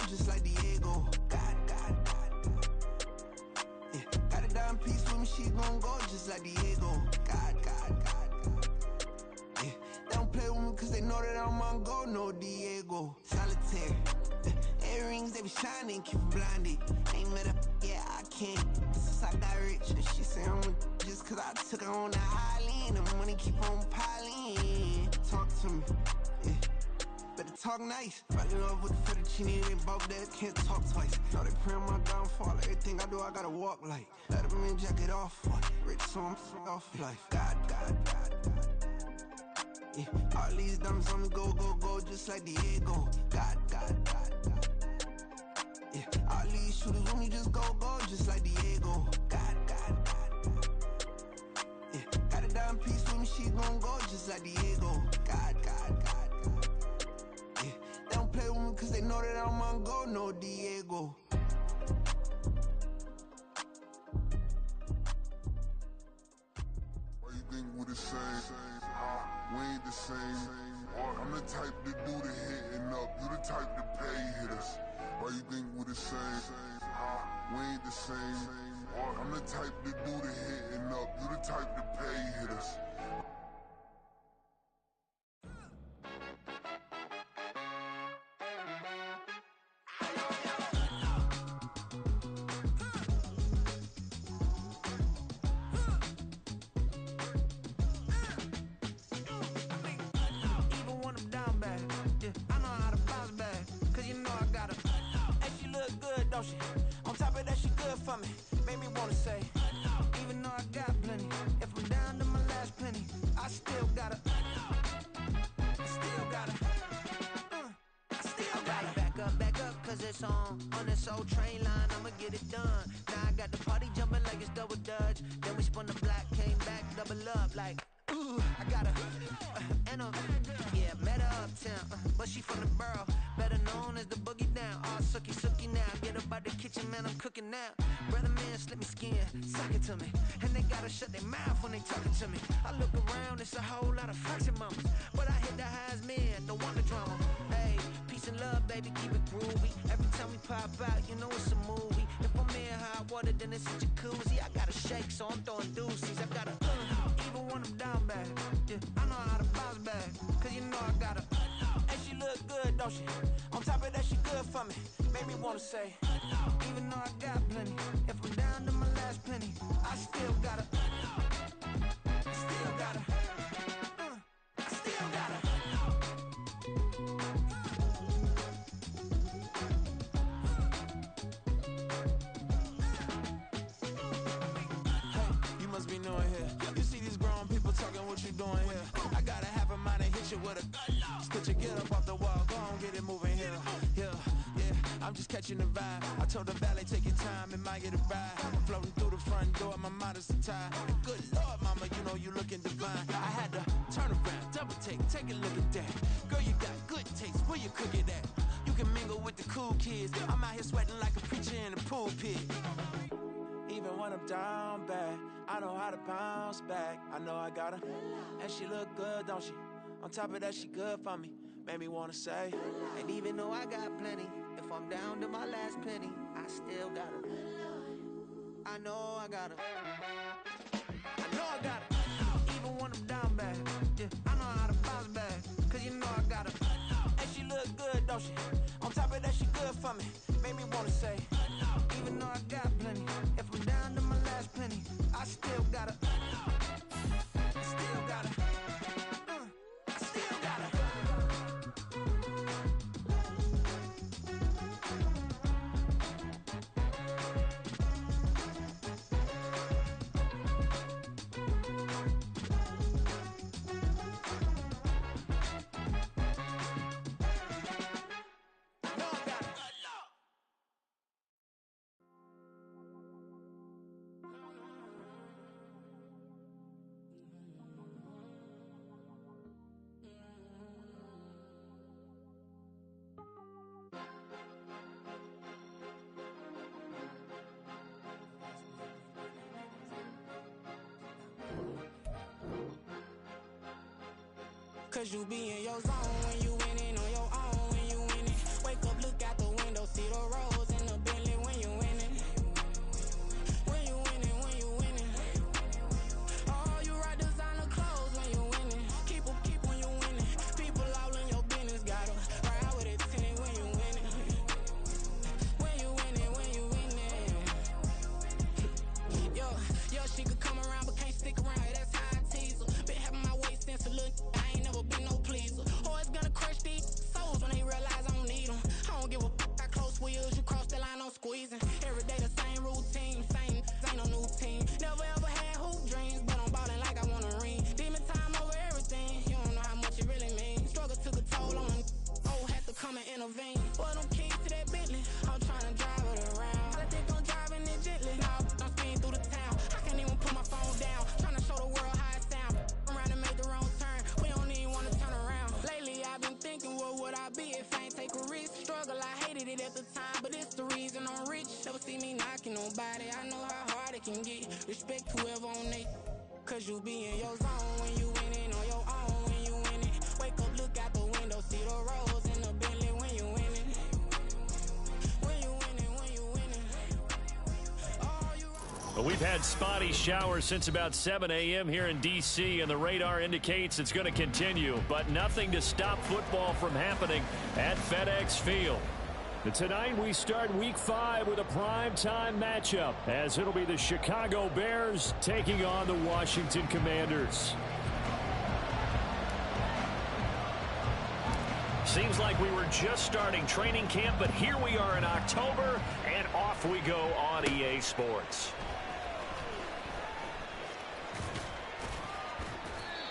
just like Diego. God, God, God, God. Yeah, got a dime piece with me, she gon' go just like Diego. God, God, God, God. Yeah, they don't play with me cause they know that I'm on go, no Diego. Solitaire. Earrings, they be shining, keep blinded. Ain't met up, yeah, I can't. Since I got rich, and she say I'm just cause I took her on the island. The money keep on piling. Talk to me, yeah. Better talk nice. Fell in love with the fettuccine, they both dead, can't talk twice. Know they pray on my downfall, everything I do, I gotta walk like. Let them in, jacket off, rich, so I'm off life. God, God, God, God. Yeah, all these diamonds on me, go, go, go, just like Diego. God, God, God, God. Yeah, all these shooters on me, just go, go, just like Diego. God, God, God, God. Yeah, got a dime piece with me, she gon' go, just like Diego. God, God, God, God. Yeah, they don't play with me cause they know that I'm on go, no Diego. Why you think we the same? We ain't the same. I'm the type to do the hitting up, you the type to pay hitters. Why you think we the same? We ain't the same. I'm the type to do the hitting up, you the type to pay hitters. On top of that, she good for me. Made me wanna say, even though I got plenty, if I'm down to my last penny, I still gotta, I still gotta, I still gotta back up, cause it's on this old train line, I'ma get it done. Now I got the party jumping like it's double dutch. Then we spun the block, came back, double up like, ooh, I gotta, and yeah, met her uptown, but she from the borough, better known as the boogie down. All sookie now, get up out the kitchen, man, I'm cooking now. Brother man, slip me skin, suck it to me, and they gotta shut their mouth when they talking to me. I look around, it's a whole lot of fraction mamas, but I hit the highs, man, don't want the drama. Hey, peace and love, baby, keep it groovy. Every time we pop out, you know it's a movie. If I'm in hot water, then it's a jacuzzi. I gotta shake, so I'm throwing deuces. I gotta, even when I'm down bad, yeah, I know how to bounce back, cause you know I gotta, and she look good, don't she? On top of that, she good for me. Made me wanna say, even though I got plenty, if I'm down to my last penny, I still gotta, I still gotta, I still gotta. Hey, you must be new in here. You see these grown people talking, what you doing here? I got a half a mind to hit you with a stitch you, get up off the wall, go on, get it moving here. Yeah, I'm just catching the vibe. I told the valet, take your time, it might get a ride. Floating through the front door, my mind is tied. And good Lord, mama, you know you looking divine. I had to turn around, double take a look at that. Girl, you got good taste, where you cook it at? You can mingle with the cool kids. I'm out here sweating like a preacher in a pulpit. Even when I'm down bad, I know how to bounce back. I know I got her, and she look good, don't she? On top of that, she good for me. Made me wanna say, and even though I got plenty, if I'm down to my last penny, I still got her. I know I got her. I know I got her. Even when I'm down bad, yeah, I know how to bounce back, cause you know I got her. And she look good, don't she? On top of that, she good for me. Made me wanna say, even though I got plenty, if I'm down to my last penny, I still got her. I still got her. I still got her. Cause you be in your zone when you winning on your own when you winning. Wake up, look out the window, see it at the time, but it's the reason I'm rich. Never see me knocking nobody. I know how hard it can get. Respect whoever on it, cause you be in your zone when you winning on your own. When you winning, wake up, look out the window, see the rose in the Bentley when you winning. When you winning, when you winning. Oh, you. Well, we've had spotty showers since about 7 a.m. here in D.C., and the radar indicates it's going to continue, but nothing to stop football from happening at FedEx Field. And tonight we start Week 5 with a primetime matchup, as it'll be the Chicago Bears taking on the Washington Commanders. Seems like we were just starting training camp, but here we are in October, and off we go on EA Sports.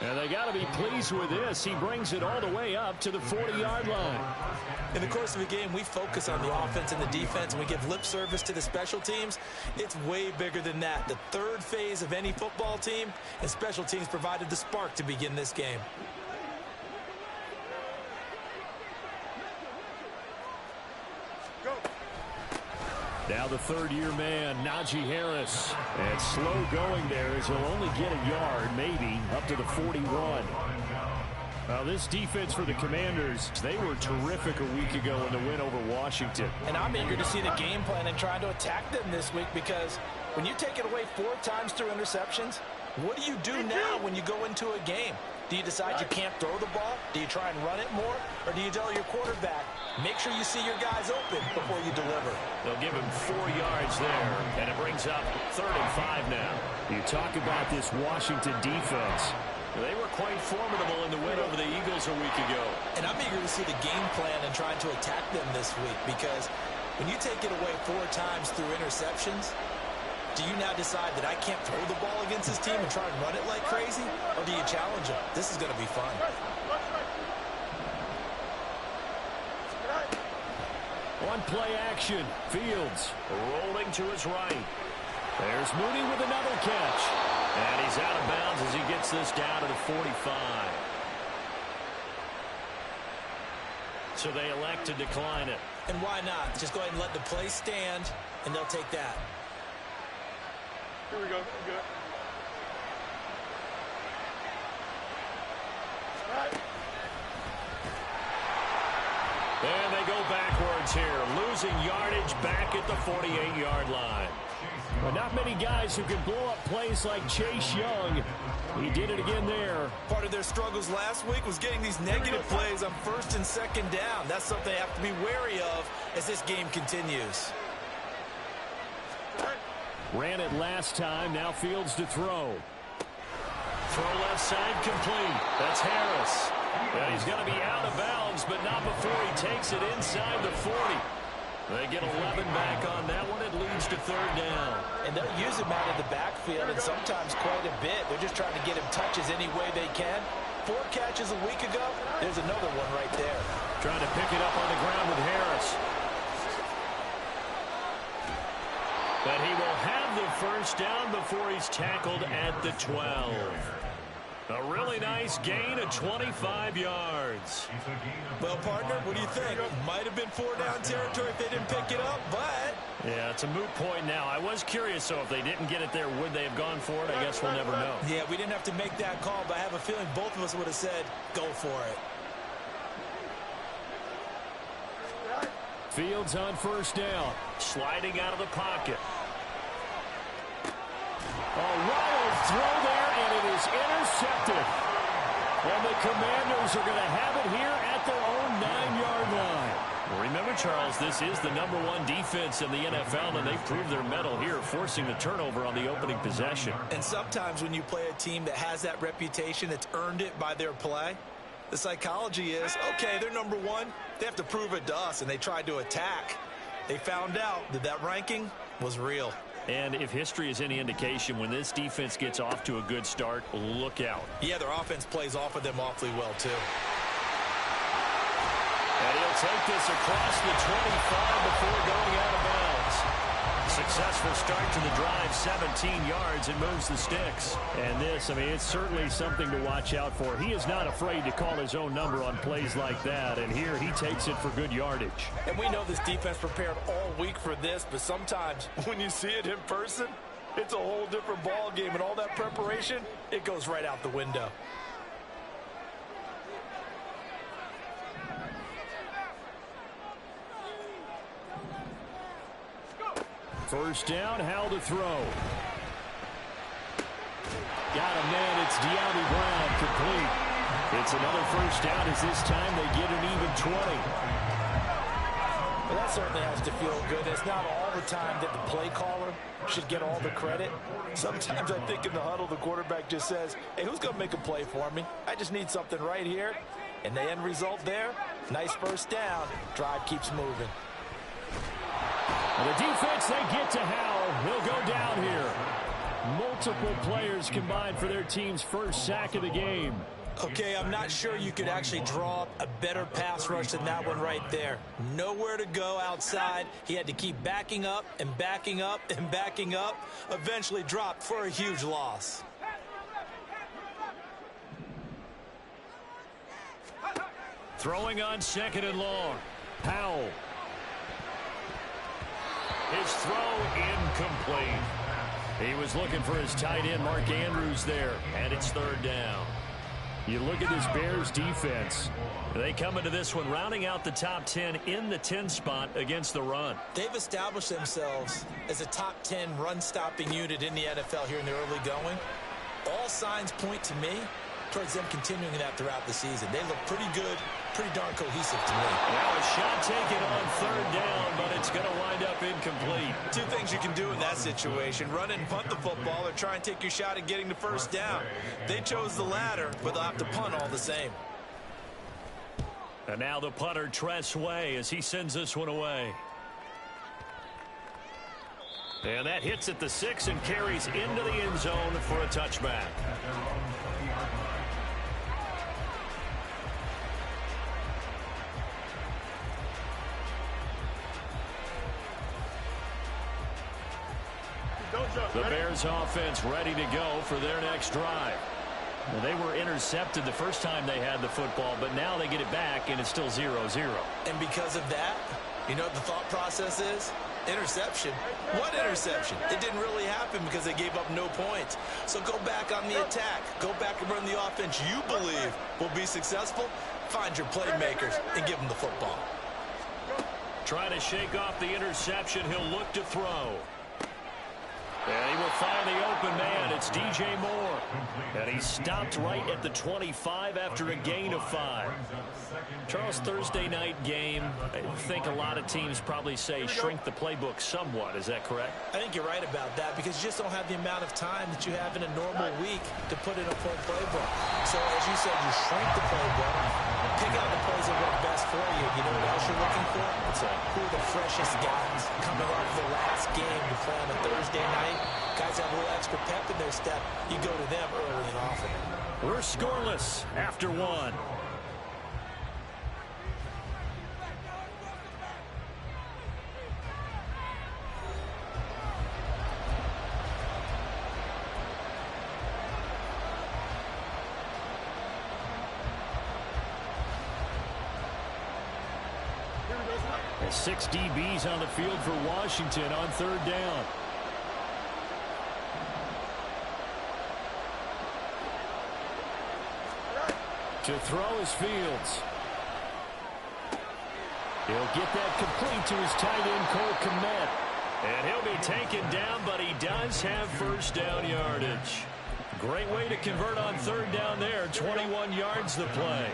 And they got to be pleased with this. He brings it all the way up to the 40-yard line. In the course of a game, we focus on the offense and the defense, and we give lip service to the special teams. It's way bigger than that. The third phase of any football team, and special teams provided the spark to begin this game. Now the third-year man, Najee Harris. And slow going there as he'll only get a yard, maybe, up to the 41. Now this defense for the Commanders, they were terrific a week ago in the win over Washington. And I'm eager to see the game plan and trying to attack them this week, because when you take it away 4 times through interceptions, what do you do now when you go into a game? Do you decide you can't throw the ball? Do you try and run it more? Or do you tell your quarterback, make sure you see your guys open before you deliver? They'll give him 4 yards there, and it brings up 3rd and 5 now. You talk about this Washington defense. They were quite formidable in the win over the Eagles a week ago. And I'm eager to see the game plan and trying to attack them this week, because when you take it away 4 times through interceptions, do you now decide that I can't throw the ball against this team and try and run it like crazy? Or do you challenge them? This is going to be fun. On play action, Fields rolling to his right. There's Mooney with another catch. And he's out of bounds as he gets this down to the 45. So they elect to decline it. And why not? Just go ahead and let the play stand, and they'll take that. Here we go. Good. All right. And they go backwards here, losing yardage back at the 48-yard line. But not many guys who can blow up plays like Chase Young. He did it again there. Part of their struggles last week was getting these negative plays on 1st and 2nd down. That's something they have to be wary of as this game continues. Ran it last time, now Fields to throw. Throw left side complete. That's Harris. And he's going to be out of bounds, but not before he takes it inside the 40. They get 11 back on that one. It leads to 3rd down. And they'll use him out of the backfield, and sometimes quite a bit. They're just trying to get him touches any way they can. 4 catches a week ago. There's another one right there. Trying to pick it up on the ground with Harris. But he will have the 1st down before he's tackled at the 12. A really nice gain of 25 yards. Well, partner, what do you think? Might have been 4-down territory if they didn't pick it up, but... Yeah, it's a moot point now. I was curious, so if they didn't get it there, would they have gone for it? I guess we'll never know. Yeah, we didn't have to make that call, but I have a feeling both of us would have said, go for it. Fields on 1st down. Sliding out of the pocket. A wild throw there, and it is intercepted. And the Commanders are going to have it here at their own 9-yard line. Remember, Charles, this is the #1 defense in the NFL, and they've proved their mettle here, forcing the turnover on the opening possession. And sometimes when you play a team that has that reputation, that's earned it by their play, the psychology is, okay, they're #1. They have to prove it to us, and they tried to attack. They found out that that ranking was real. And if history is any indication, when this defense gets off to a good start, look out. Yeah, their offense plays off of them awfully well, too. And he'll take this across the 25 before going out of bounds. successful start to the drive, 17 yards, and moves the sticks. And this, I mean, it's certainly something to watch out for. He is not afraid to call his own number on plays like that, and here he takes it for good yardage. And we know this defense prepared all week for this, but sometimes when you see it in person, it's a whole different ball game, and all that preparation, it goes right out the window. First down, Howell to throw. Got him, man. It's De'Ami Brown, complete. It's another first down as this time they get an even 20. Well, that certainly has to feel good. It's not all the time that the play caller should get all the credit. Sometimes I think in the huddle, the quarterback just says, hey, who's going to make a play for me? I just need something right here. And the end result there, nice first down. Drive keeps moving. And the defense, they get to Howell. He'll go down here. Multiple players combined for their team's first sack of the game. Okay, I'm not sure you could actually draw up a better pass rush than that one right there. Nowhere to go outside. He had to keep backing up and backing up and backing up. Eventually dropped for a huge loss. Throwing on second and long. Howell. His throw incomplete. He was looking for his tight end, Mark Andrews, there. And it's third down. You look at this Bears defense. They come into this one rounding out the top 10 in the 10 spot against the run. They've established themselves as a top 10 run-stopping unit in the NFL here in the early going. All signs point to me towards them continuing that throughout the season. They look pretty good, pretty darn cohesive to me. Now a shot taken on third down, but it's going to wind up incomplete. Two things you can do in that situation: run and punt the football, or try and take your shot at getting the first down. They chose the latter, but they'll have to punt all the same. And now the punter, Tress Way, as he sends this one away. And that hits at the 6 and carries into the end zone for a touchback. The Bears offense ready to go for their next drive. Well, they were intercepted the first time they had the football, but now they get it back, and it's still 0-0. And because of that, you know what the thought process is? Interception. What interception? It didn't really happen because they gave up no points. So go back on the attack. Go back and run the offense you believe will be successful. Find your playmakers and give them the football. Trying to shake off the interception. He'll look to throw. And he will find the open man. It's DJ Moore. And he stopped right at the 25 after a gain of 5. Charles, Thursday night game, I think a lot of teams probably say shrink the playbook somewhat. Is that correct? I think you're right about that because you just don't have the amount of time that you have in a normal week to put in a full playbook. So as you said, you shrink the playbook, pick out the plays that work best for you. You know what else you're looking for? Who are the freshest guys coming off the last game to play on a Thursday night? Guys have a little extra pep in their step. You go to them early and often. We're scoreless after 1. And 6 DBs on the field for Washington on third down. To throw is Fields. He'll get that complete to his tight end, Cole Kmet. And he'll be taken down, but he does have first down yardage. Great way to convert on third down there. 21 yards the play.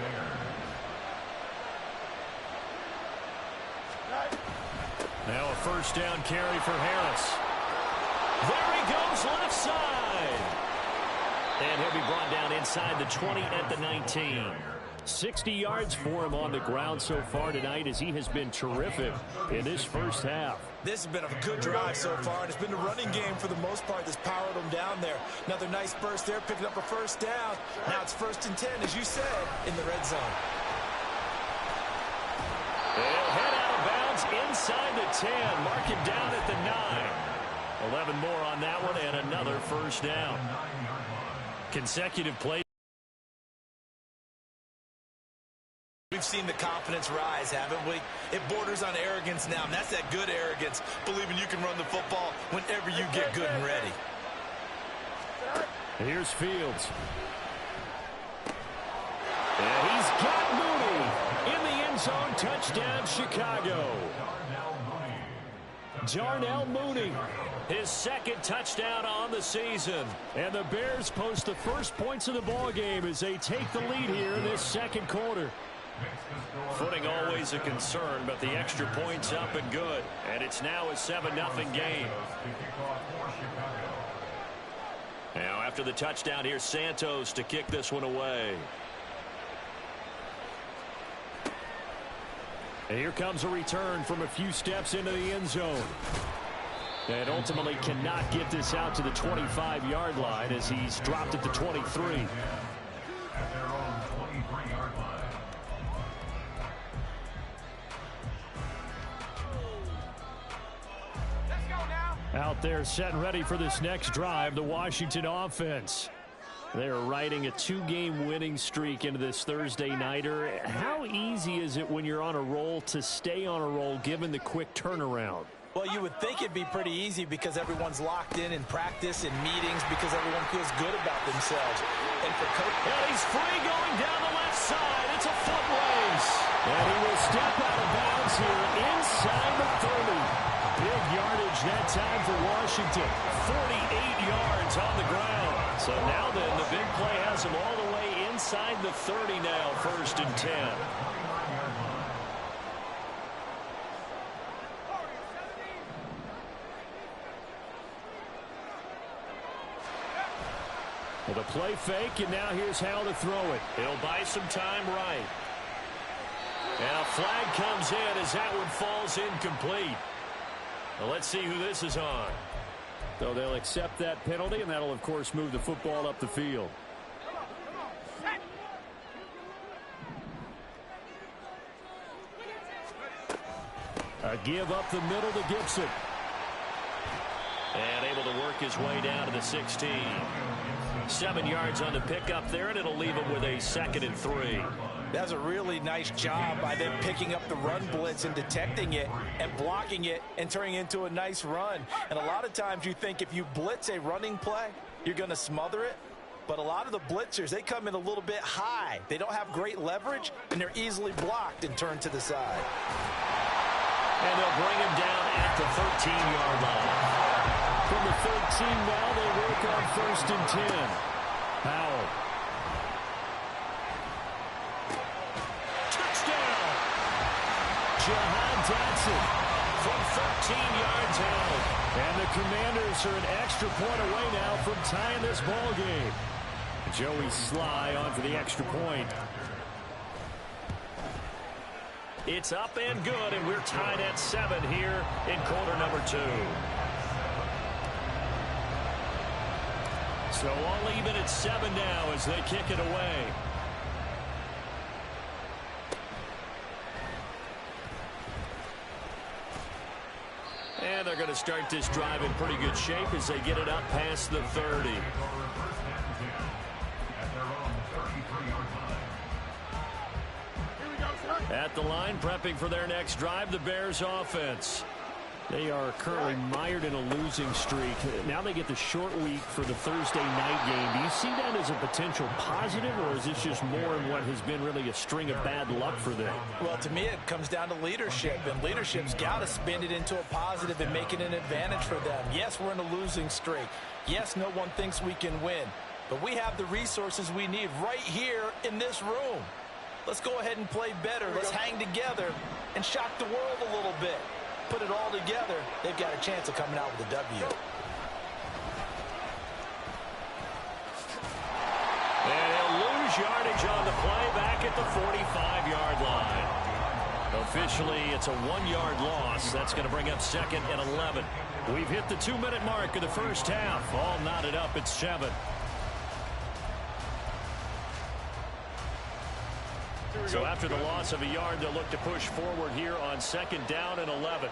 Now a first down carry for Harris. There he goes, left side. And he'll be brought down inside the 20 at the 19. 60 yards for him on the ground so far tonight as he has been terrific in this first half. This has been a good drive so far, and it's been the running game for the most part that's powered them down there. Another nice burst there, picking up a first down. Now it's 1st and 10, as you said, in the red zone. They'll head out of bounds inside the 10. Mark him down at the 9. 11 more on that one and another first down. Consecutive plays. We've seen the confidence rise, haven't we? It borders on arrogance now, and that's that good arrogance, believing you can run the football whenever you get good and ready. Here's Fields. And he's got Mooney in the end zone. Touchdown, Chicago. Darnell Mooney, his second touchdown on the season. And the Bears post the first points of the ball game as they take the lead here in this second quarter. Footing always a concern, but the extra points up and good. And it's now a 7-0 game. Now after the touchdown, here's Santos to kick this one away. And here comes a return from a few steps into the end zone. And ultimately cannot get this out to the 25-yard line as he's dropped at the 23. Out there set and ready for this next drive, the Washington offense. They're riding a 2-game winning streak into this Thursday nighter. How easy is it when you're on a roll to stay on a roll given the quick turnaround? Well, you would think it'd be pretty easy because everyone's locked in practice and meetings because everyone feels good about themselves. And for Coach, and he's free going down the left side. It's a foot race. And he will step out of bounds here inside the 30. Big yardage that time for Washington. 48 yards on the ground. So now then, the big play has him all the way inside the 30 now, 1st and 10. Well, the play fake, and now here's how to throw it. He'll buy some time right. And a flag comes in as that one falls incomplete. Well, let's see who this is on. So they'll accept that penalty, and that'll, of course, move the football up the field. A give up the middle to Gibson. And able to work his way down to the 16. 7 yards on the pickup there, and it'll leave him with a 2nd and 3. That's a really nice job by them picking up the run blitz and detecting it and blocking it and turning it into a nice run. And a lot of times you think if you blitz a running play, you're going to smother it. But a lot of the blitzers, they come in a little bit high. They don't have great leverage, and they're easily blocked and turned to the side. And they'll bring him down at the 13-yard line. From the 13 now, they work on 1st and 10. Powell. Touchdown! Jahan Dotson from 13 yards out. And the Commanders are an extra point away now from tying this ball game. Joey Sly on for the extra point. It's up and good, and we're tied at 7 here in quarter number 2. So all even at 7 now as they kick it away. And they're going to start this drive in pretty good shape as they get it up past the 30. At the line, prepping for their next drive, the Bears offense. They are currently mired in a losing streak. Now they get the short week for the Thursday night game. Do you see that as a potential positive, or is this just more in what has been really a string of bad luck for them? Well, to me, it comes down to leadership, and leadership's got to spin it into a positive and make it an advantage for them. Yes, we're in a losing streak. Yes, no one thinks we can win, but we have the resources we need right here in this room. Let's go ahead and play better. Let's hang together and shock the world a little bit. Put it all together, they've got a chance of coming out with a W. And he'll lose yardage on the play back at the 45-yard line. Officially, it's a 1-yard loss. That's going to bring up 2nd and 11. We've hit the 2-minute mark of the first half. All knotted up at 7. So after the loss of a yard, they'll look to push forward here on 2nd down and 11.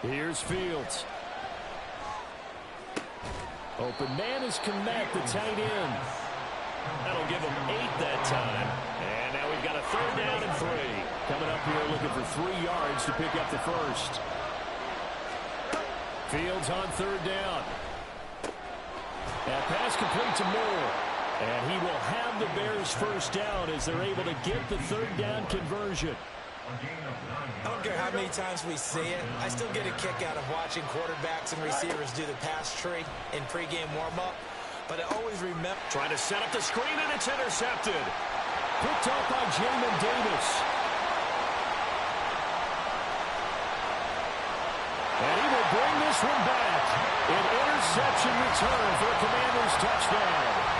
Here's Fields. Open man is Kmet, the tight end. That'll give him 8 that time. And now we've got a 3rd down and 3. Coming up here looking for 3 yards to pick up the first. Fields on 3rd down. That pass complete to Moore. And he will have the Bears first down as they're able to get the 3rd down conversion. I don't care how many times we see it. I still get a kick out of watching quarterbacks and receivers do the pass tree in pregame warm-up. But I always remember... Trying to set up the screen, and it's intercepted. Picked up by Jamin Davis. And he will bring this one back. An interception return for a Commanders touchdown.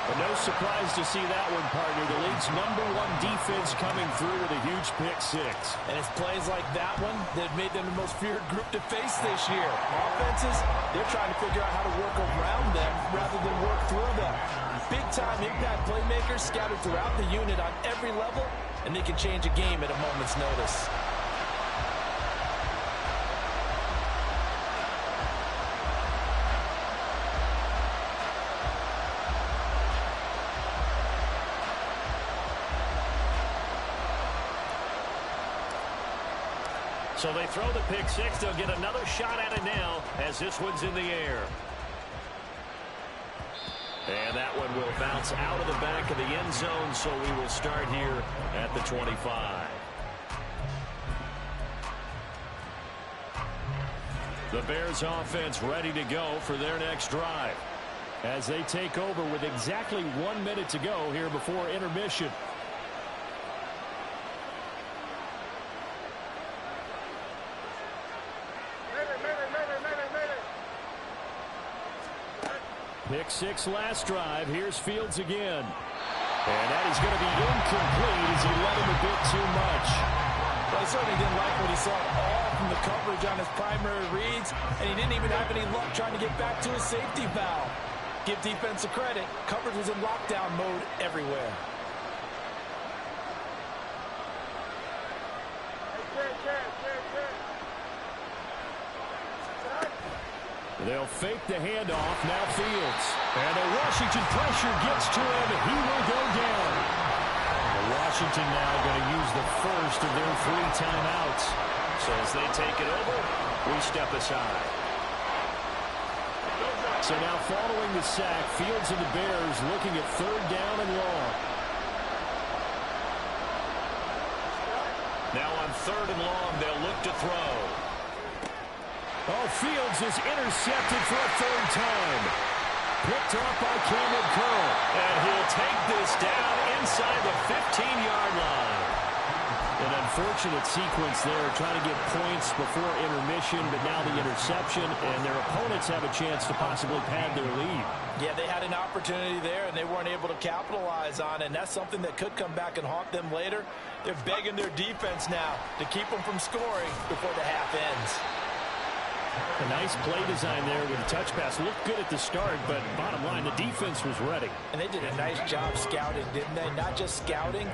But no surprise to see that one, partner. The league's #1 defense coming through with a huge pick 6. And it's plays like that one that made them the most feared group to face this year. Offenses, they're trying to figure out how to work around them rather than work through them. Big-time impact playmakers scattered throughout the unit on every level, and they can change a game at a moment's notice. So they throw the pick 6. They'll get another shot at it now as this one's in the air. And that one will bounce out of the back of the end zone, so we will start here at the 25. The Bears offense ready to go for their next drive as they take over with exactly 1 minute to go here before intermission. Pick 6 last drive. Here's Fields again. And that is going to be incomplete as he let him a bit too much. Well, he certainly didn't like what he saw all from the coverage on his primary reads, and he didn't even have any luck trying to get back to his safety valve. Give defense a credit. Coverage was in lockdown mode everywhere. They'll fake the handoff. Now Fields. And the Washington pressure gets to him. He will go down. Washington now going to use the first of their 3 timeouts. So as they take it over, we step aside. So now following the sack, Fields and the Bears looking at 3rd down and long. Now on 3rd and long, they'll look to throw. Oh, Fields is intercepted for a 3rd time. Picked off by Cameron Curl. And he'll take this down inside the 15-yard line. An unfortunate sequence there, trying to get points before intermission, but now the interception, and their opponents have a chance to possibly pad their lead. Yeah, they had an opportunity there, and they weren't able to capitalize on it, and that's something that could come back and haunt them later. They're begging their defense now to keep them from scoring before the half ends. A nice play design there with a touch pass. Looked good at the start, but bottom line, the defense was ready. And they did a nice job scouting, didn't they? Not just scouting,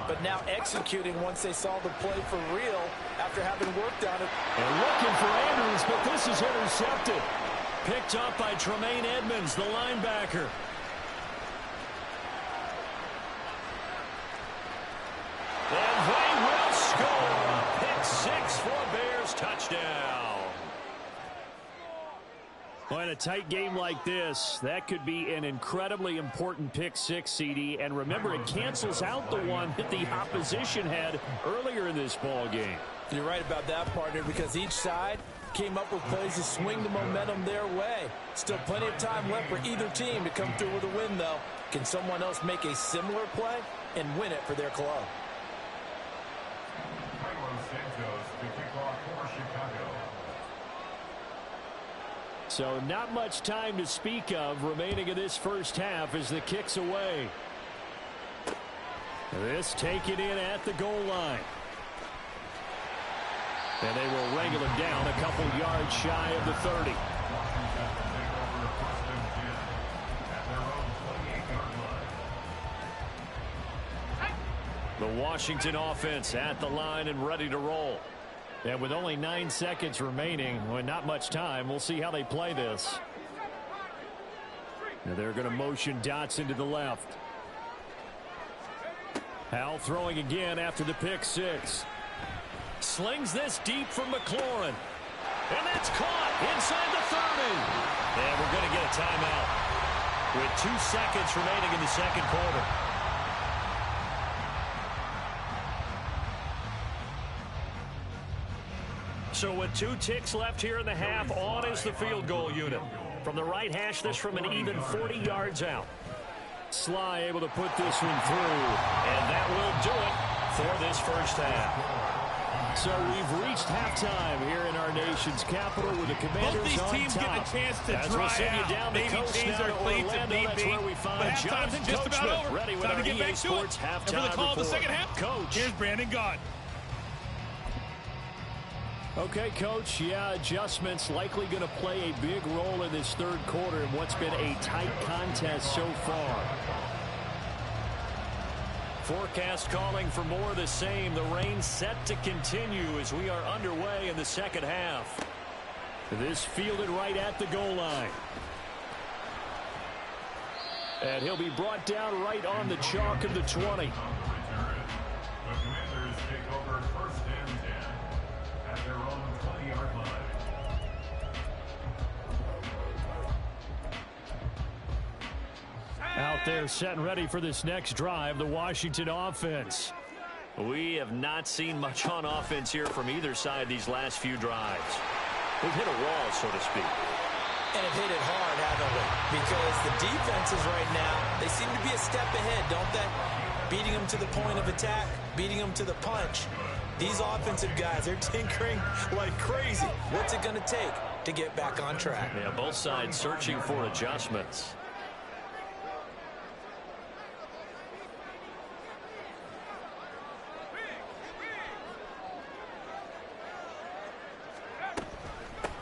but now executing once they saw the play for real after having worked on it. And looking for Andrews, but this is intercepted. Picked up by Tremaine Edmonds, the linebacker. And they will score. A pick 6 for a Bears touchdown. Well, in a tight game like this, that could be an incredibly important pick 6, CD. And remember, it cancels out the one that the opposition had earlier in this ball game. You're right about that, partner, because each side came up with plays to swing the momentum their way. Still plenty of time left for either team to come through with a win, though. Can someone else make a similar play and win it for their club? So not much time to speak of remaining in this first half as the kick's away. This taken in at the goal line. And they will wrangle him down a couple yards shy of the 30. The Washington offense at the line and ready to roll. And with only 9 seconds remaining, well, not much time, we'll see how they play this. Now they're going to motion Dotson to the left. Howell throwing again after the pick six. Slings this deep from McLaurin. And that's caught inside the 30. And we're going to get a timeout with 2 seconds remaining in the second quarter. So with 2 ticks left here in the half, on is the field goal unit. From the right hash, this from an even 40 yards out. Sly able to put this one through, and that will do it for this first half. So we've reached halftime here in our nation's capital with the Commanders both these on teams top. get a chance to As dry we'll send you out. down the Maybe coast change now their to cleats if Orlando. need That's be. where we But find halftime's Jonathan just about Coachman over. ready with Time our to get EA back to it. Sports halftime And for the call of the report. second half, Coach. here's Brandon Gaudin. Okay, Coach, yeah, adjustments likely going to play a big role in this third quarter in what's been a tight contest so far. Forecast calling for more of the same. The rain set to continue as we are underway in the second half. This fielded right at the goal line. And he'll be brought down right on the chalk of the 20. Out there set and ready for this next drive, the Washington offense. We have not seen much on offense here from either side these last few drives. We've hit a wall, so to speak. And have hit it hard, haven't we? Because the defenses right now, they seem to be a step ahead, don't they? Beating them to the point of attack, beating them to the punch. These offensive guys are tinkering like crazy. What's it going to take to get back on track? Yeah, both sides searching for adjustments.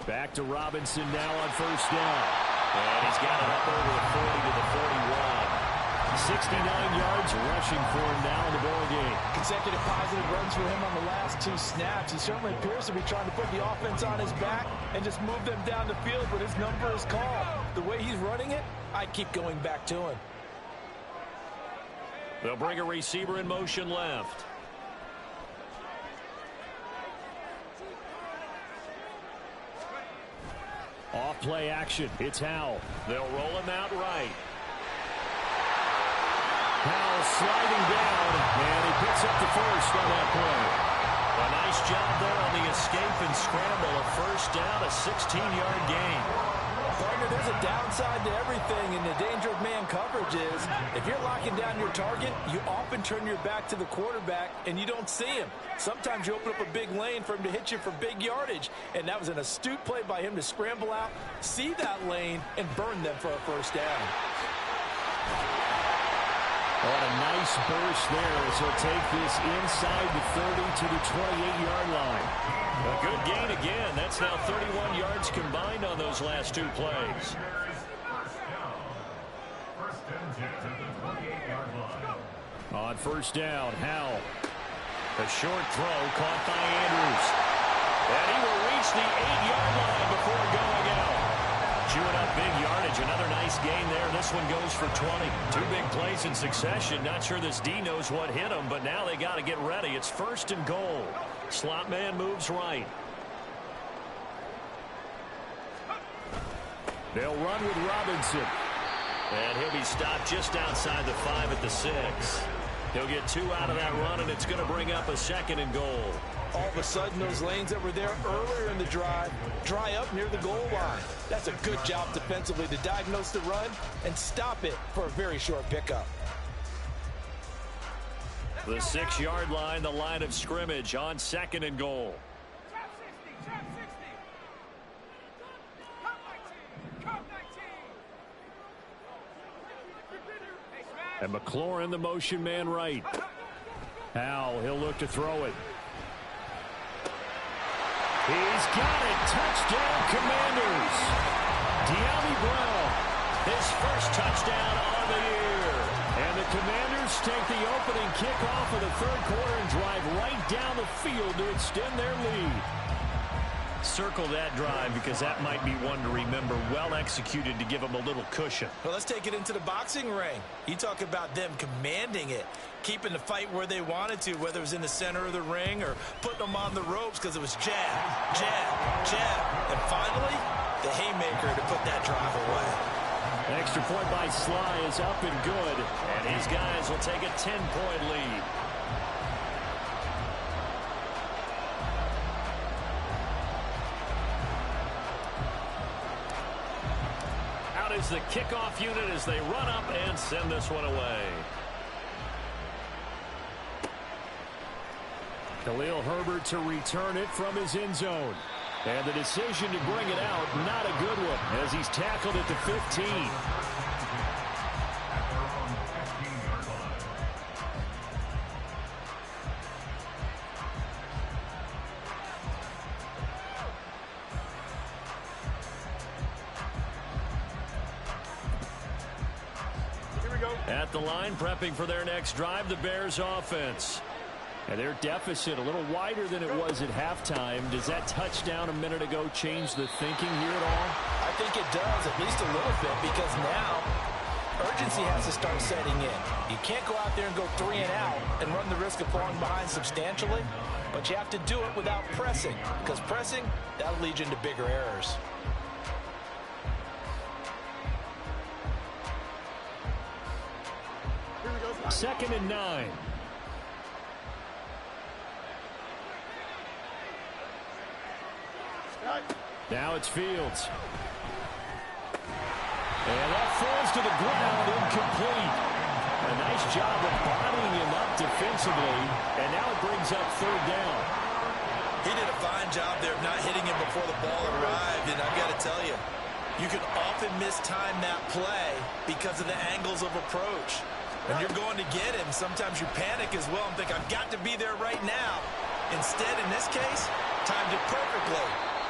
Back to Robinson now on first down. And he's got it up over the 40 to the 41. 69 yards rushing for him now in the ball game. Consecutive positive runs for him on the last 2 snaps. He certainly appears to be trying to put the offense on his back and just move them down the field, but his number is called. The way he's running it, I keep going back to him. They'll bring a receiver in motion left. Off play action. It's Howell. They'll roll him out right. Howell sliding down, and he picks up the first on that play. A nice job there on the escape and scramble. A first down, a 16-yard gain. Partner, there's a downside to everything, and the danger of man coverage is if you're locking down your target, you often turn your back to the quarterback, and you don't see him. Sometimes you open up a big lane for him to hit you for big yardage, and that was an astute play by him to scramble out, see that lane, and burn them for a first down. What a nice burst there as he'll take this inside the 30 to the 28-yard line. A good gain again. That's now 31 yards combined on those last 2 plays. On first down, Howell. A short throw caught by Andrews. And he will reach the 8-yard line before going out. Chewing up big yardage. Another nice gain there. This one goes for 20. 2 big plays in succession. Not sure this D knows what hit him, but now they got to get ready. It's first and goal. Slot man moves right. They'll run with Robinson. And he'll be stopped just outside the 5 at the 6. He'll get 2 out of that run, and it's going to bring up a second and goal. All of a sudden, those lanes that were there earlier in the drive dry up near the goal line. That's a good job defensively to diagnose the run and stop it for a very short pickup. The 6-yard line, the line of scrimmage on second and goal. And McLaurin, the motion man right. Howell, he'll look to throw it. He's got it. Touchdown, Commanders. De'Ami Brown, his first touchdown on the year. And the Commanders take the opening kickoff of the third quarter and drive right down the field to extend their lead. Circle that drive because that might be one to remember. Well executed to give them a little cushion. Well, let's take it into the boxing ring. You talk about them commanding it, keeping the fight where they wanted to, whether it was in the center of the ring or putting them on the ropes because it was jab, jab, jab. And finally, the haymaker to put that drive away. An extra point by Sly is up and good, and his guys will take a 10-point lead. Out is the kickoff unit as they run up and send this one away. Khalil Herbert to return it from his end zone. And the decision to bring it out, not a good one, as he's tackled at the 15. Here we go. At the line, prepping for their next drive, the Bears offense. And their deficit a little wider than it was at halftime. Does that touchdown a minute ago change the thinking here at all? I think it does, at least a little bit, because now urgency has to start setting in. You can't go out there and go 3 and out and run the risk of falling behind substantially, but you have to do it without pressing, because pressing, that'll lead you into bigger errors. Here we go. 2nd and 9. Now it's Fields. And that falls to the ground, incomplete. A nice job of bodying him up defensively, and now it brings up 3rd down. He did a fine job there of not hitting him before the ball arrived, and I've got to tell you, you can often mistime that play because of the angles of approach. When you're going to get him, sometimes you panic as well and think, I've got to be there right now. Instead, in this case, timed it perfectly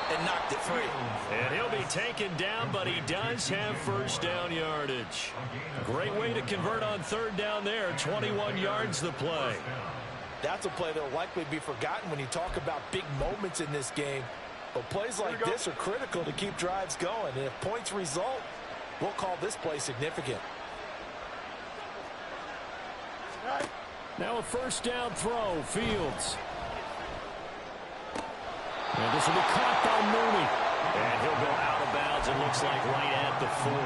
and knocked it free. And he'll be taken down, but he does have 1st down yardage. Great way to convert on 3rd down there. 21 yards the play. That's a play that will likely be forgotten when you talk about big moments in this game. But plays like this are critical to keep drives going. And if points result, we'll call this play significant. Now a 1st down throw. Fields. And this will be caught by Mooney. And he'll go out of bounds, it looks like right at the 40.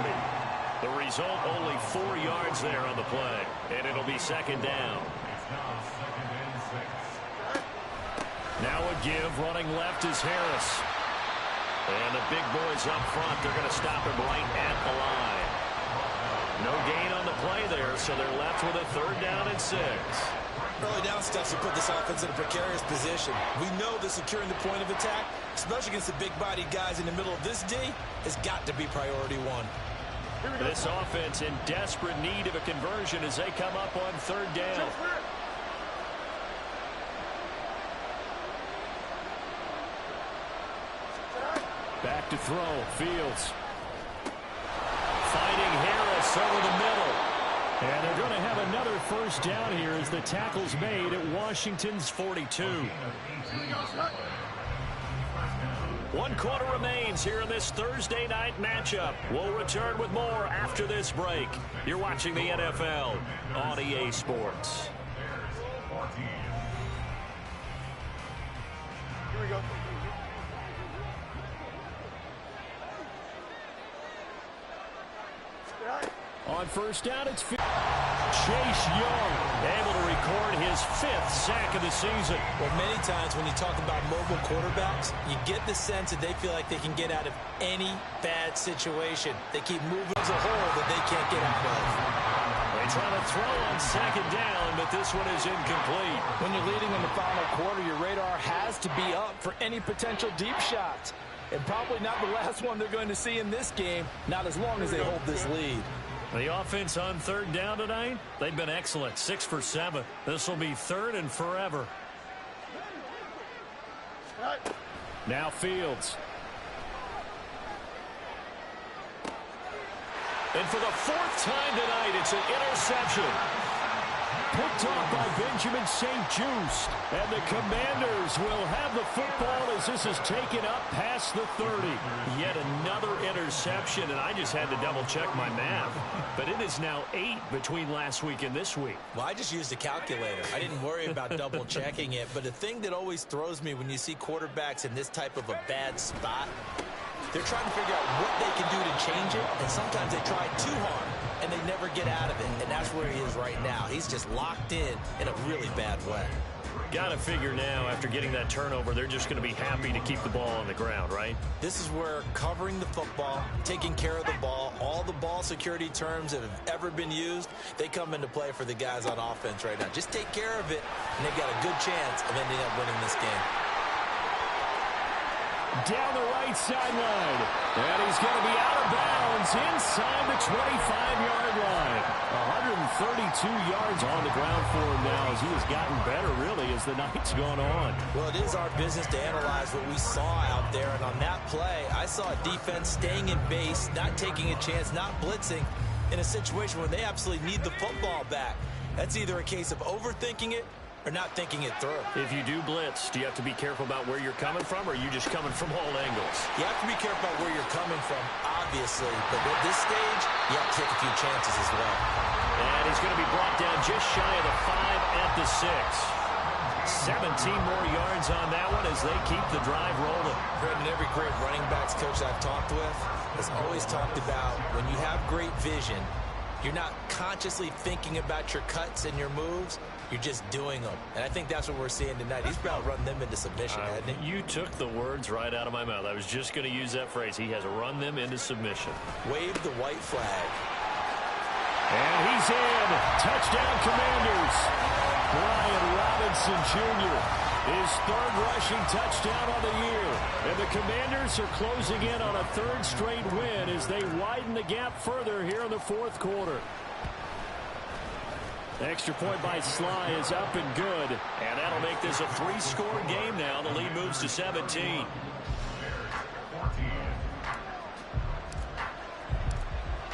The result, only 4 yards there on the play. And it'll be 2nd down. Now a give, running left is Harris. And the big boys up front, they're going to stop him right at the line. No gain on the play there, so they're left with a 3rd down and 6. Early down stuff to put this offense in a precarious position. We know that securing the point of attack, especially against the big-bodied guys in the middle of this D, has got to be priority 1. This offense in desperate need of a conversion as they come up on 3rd down. Back to throw. Fields. Fighting Harris over the middle. And they're going to have another 1st down here as the tackle's made at Washington's 42. 1 quarter remains here in this Thursday night matchup. We'll return with more after this break. You're watching the NFL on EA Sports. Here we go. On 1st down, it's Chase Young, able to record his 5th sack of the season. Well, many times when you talk about mobile quarterbacks, you get the sense that they feel like they can get out of any bad situation. They keep moving as a hole that they can't get out of. They try to throw on 2nd down, but this one is incomplete. When you're leading in the final quarter, your radar has to be up for any potential deep shots. And probably not the last one they're going to see in this game, not as long as they hold this lead. The offense on 3rd down tonight, they've been excellent. 6 for 7. This will be 3rd and forever. Now Fields. And for the 4th time tonight, it's an interception. Picked off by Benjamin St-Juste. And the Commanders will have the football as this is taken up past the 30. Yet another interception, and I just had to double-check my math. But it is now 8 between last week and this week. Well, I just used a calculator. I didn't worry about double-checking it. But the thing that always throws me when you see quarterbacks in this type of a bad spot, they're trying to figure out what they can do to change it, and sometimes they try too hard, and they never get out of it, and that's where he is right now. He's just locked in a really bad way. Got to figure now, after getting that turnover, they're just going to be happy to keep the ball on the ground, right? This is where covering the football, taking care of the ball, all the ball security terms that have ever been used, they come into play for the guys on offense right now. Just take care of it, and they've got a good chance of ending up winning this game. Down the right sideline. And he's going to be out of bounds inside the 25-yard line. 132 yards on the ground for him now as he has gotten better, really, as the night's gone on. Well, it is our business to analyze what we saw out there. And on that play, I saw a defense staying in base, not taking a chance, not blitzing in a situation where they absolutely need the football back. That's either a case of overthinking it or not thinking it through. If you do blitz, do you have to be careful about where you're coming from, or are you just coming from all angles? You have to be careful about where you're coming from, obviously. But at this stage, you have to take a few chances as well. And he's going to be brought down just shy of the 5 at the 6. 17 more yards on that one as they keep the drive rolling. Brandon, every great running backs coach I've talked with has always talked about when you have great vision, you're not consciously thinking about your cuts and your moves. You're just doing them. And I think that's what we're seeing tonight. He's about to run them into submission, hasn't he? You took the words right out of my mouth. I was just going to use that phrase. He has run them into submission. Wave the white flag. And he's in. Touchdown, Commanders. Brian Robinson Jr. His third rushing touchdown on the year. And the Commanders are closing in on a third straight win as they widen the gap further here in the fourth quarter. The extra point by Sly is up and good. And that'll make this a 3-score game now. The lead moves to 17.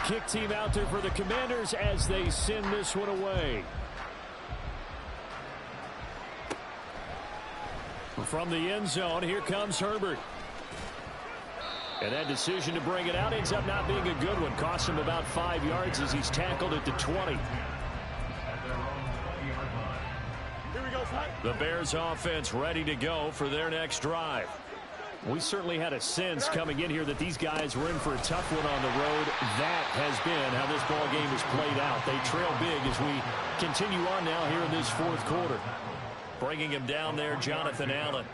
Kick team out there for the Commanders as they send this one away. From the end zone, here comes Herbert. And that decision to bring it out ends up not being a good one. Costs him about 5 yards as he's tackled at the 20. The Bears offense ready to go for their next drive. We certainly had a sense coming in here that these guys were in for a tough one on the road. That has been how this ball game has played out. They trail big as we continue on now here in this fourth quarter. Bringing him down there, Jonathan Allen.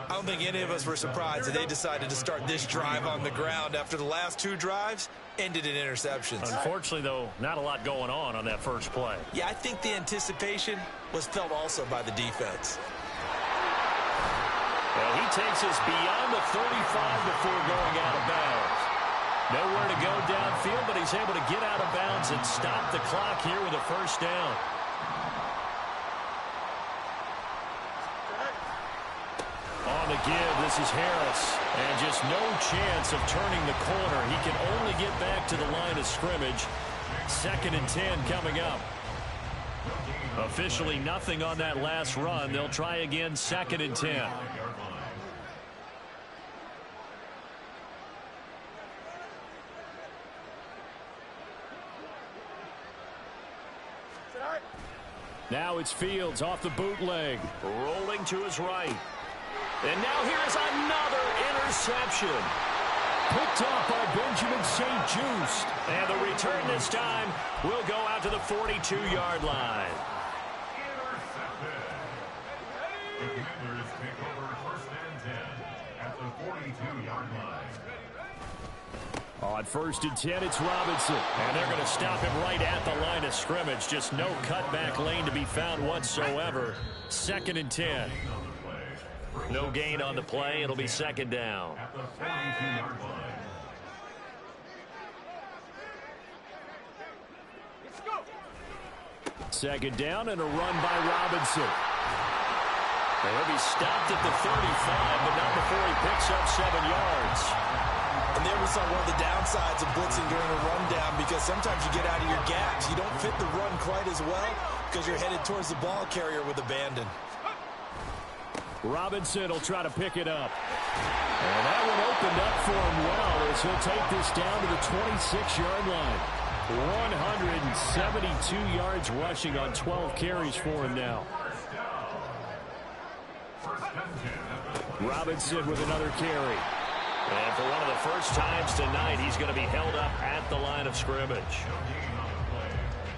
I don't think any of us were surprised that they decided to start this drive on the ground after the last 2 drives ended in interceptions. Unfortunately, though, not a lot going on that first play. Yeah, I think the anticipation was felt also by the defense. Well, he takes us beyond the 35 before going out of bounds. Nowhere to go downfield, but he's able to get out of bounds and stop the clock here with a first down. On the give, this is Harris. And just no chance of turning the corner. He can only get back to the line of scrimmage. 2nd and 10 coming up. Officially nothing on that last run. They'll try again, 2nd and 10. Now it's Fields off the bootleg. Rolling to his right. And now here's another interception. Picked off by Benjamin St-Juste. And the return this time will go out to the 42-yard line. The Commanders take over 1st and 10 at the 42-yard line. On 1st and 10, it's Robinson. And they're going to stop him right at the line of scrimmage. Just no cutback lane to be found whatsoever. 2nd and 10. No gain on the play. It'll be 2nd down. At the 42-yard line. Let's go. 2nd down and a run by Robinson. He'll be stopped at the 35, but not before he picks up 7 yards. And there we saw one of the downsides of blitzing during a rundown, because sometimes you get out of your gaps. You don't fit the run quite as well. Because you're headed towards the ball carrier with abandon. Robinson will try to pick it up. And that one opened up for him well as he'll take this down to the 26-yard line. 172 yards rushing on 12 carries for him now. Robinson with another carry. And for one of the first times tonight, he's going to be held up at the line of scrimmage.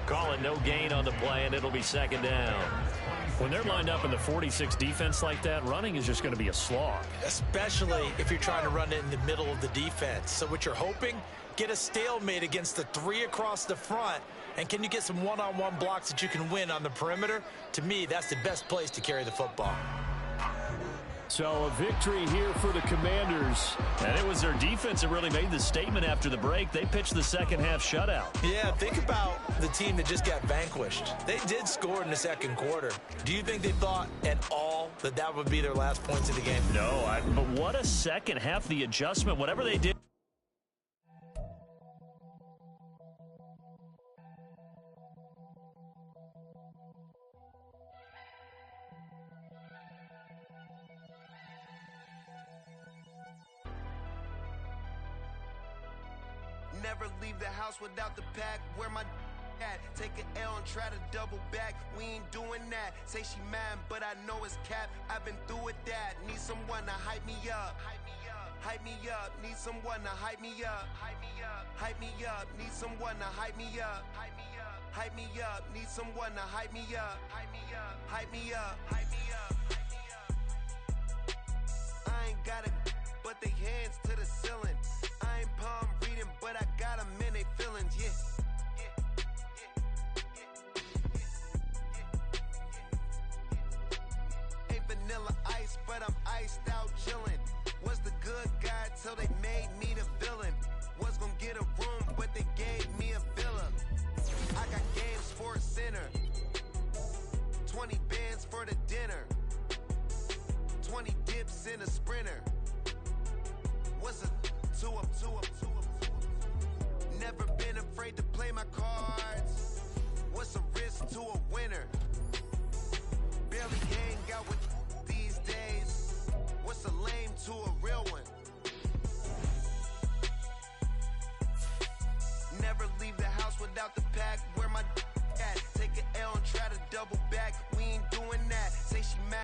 Calling no gain on the play, and it'll be second down. When they're lined up in the 46 defense like that, running is just going to be a slog. Especially if you're trying to run it in the middle of the defense. So what you're hoping, get a stalemate against the three across the front. And can you get some one-on-one blocks that you can win on the perimeter? To me, that's the best place to carry the football. So a victory here for the Commanders. And it was their defense that really made the statement after the break. They pitched the second half shutout. Yeah, think about the team that just got vanquished. They did score in the second quarter. Do you think they thought at all that that would be their last points of the game? No, but what a second half, the adjustment, whatever they did. Never leave the house without the pack. Where my at? Take an L and try to double back. We ain't doing that. Say she mad, but I know it's cap. I've been through with that. Need someone to hype me up. Hype me up. Hype me up. Need someone to hype me up. Hype me up. Hype me up. Need someone to hype me up. Hype me up. Hype me up. Need someone to hype me up. Hype me up. Hype me up. Hype me up. Hype me up. I ain't got it, but they hands to the ceiling. I ain't palm reading, but I got them in they feelings, yeah. Ain't vanilla ice, but I'm iced out chillin'. Was the good guy till they made me the villain. Was gonna get a room, but they gave me a villa. I got game Sports Center. 20 bands for the dinner. 20 dips in a Sprinter. What's a 2 up, 2 up, 2 up, 2 up? Never been afraid to play my cards. What's a risk to a winner? Barely hang out with these days. What's a lame to a real one? Never leave the house without the pack. Where my at? Take an L and try to double back. We ain't doing that. Say she mad.